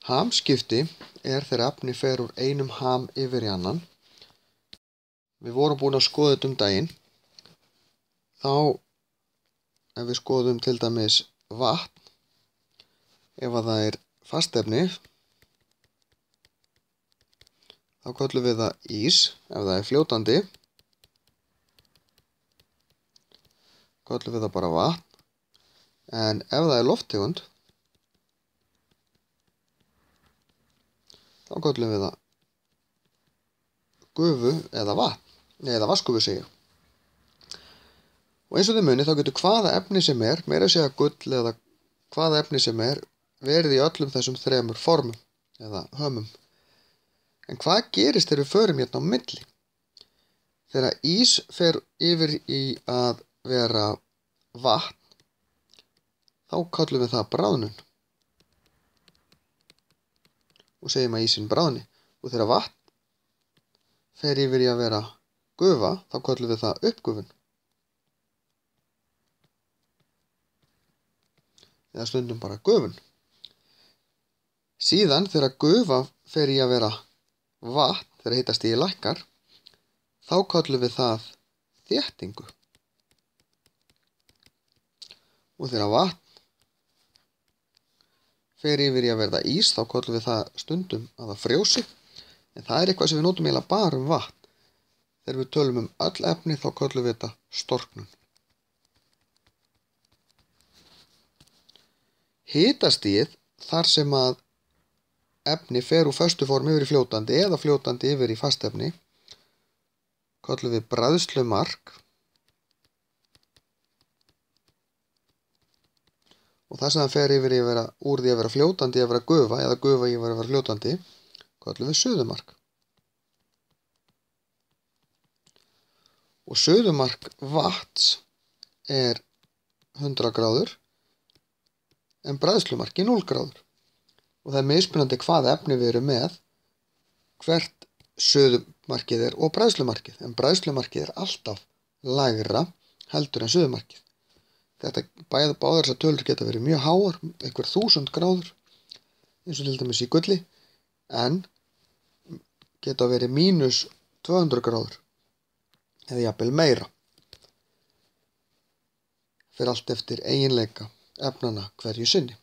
Hamskipti þegar efni fer úr einum ham yfir í annan. Við vorum búin að skoða þetta daginn. Þá, ef við skoðum til dæmis vatn, ef að það fast efni, þá köllum við það ís. Ef það fljótandi, köllum við það bara vatn. En ef það lofttegund, þá köllum við það gufu eða vatn, eða vatnsgufu segja. Og eins og þið munið, þá getur hvaða efni sem meira að segja gull eða hvaða efni sem verið í öllum þessum þremur formum eða hömum. En hvað gerist þegar við förum hérna á milli? Þegar ís fer yfir í að vera vatn, þá köllum við það bráðnun og segjum að ísinn bráðni. Og þegar vatn fer yfir í að vera gufa, þá köllum við það uppgufun. Eða stundum bara gufun. Síðan þegar gufa fer í að vera vatn, þegar hitastigi lækkar, þá köllum við það þéttingu. Og þegar vatn fer yfir í að verða ís, þá köllum við það stundum að það frjósi. En það eitthvað sem við notum eiginlega bara vatn. Þegar við tölum öll efni, þá köllum við þetta storknun. Hitastigið, þar sem að efni fer úr föstu formi yfir í fljótandi eða fljótandi yfir í fast efni, köllum við bræðslumark. Og það sem það fer yfir í að vera úr því að vera fljótandi í að vera gufa eða gufa í að vera fljótandi, köllum við suðumark. Og suðumark vatns 100 gráður en bræðslumarki 0 gráður. Og það mismunandi hvaða efni við erum með, hvert suðumarkið og bræðslumarkið. En bræðslumarkið alltaf lægra heldur en suðumarkið. Báðar þessar tölur geta verið mjög háar, einhver 1000 gráður, eins og til dæmis í gulli, en geta verið mínus 200 gráður, eða jafnvel meira. Fer allt eftir eiginleika efnanna hverju sinni.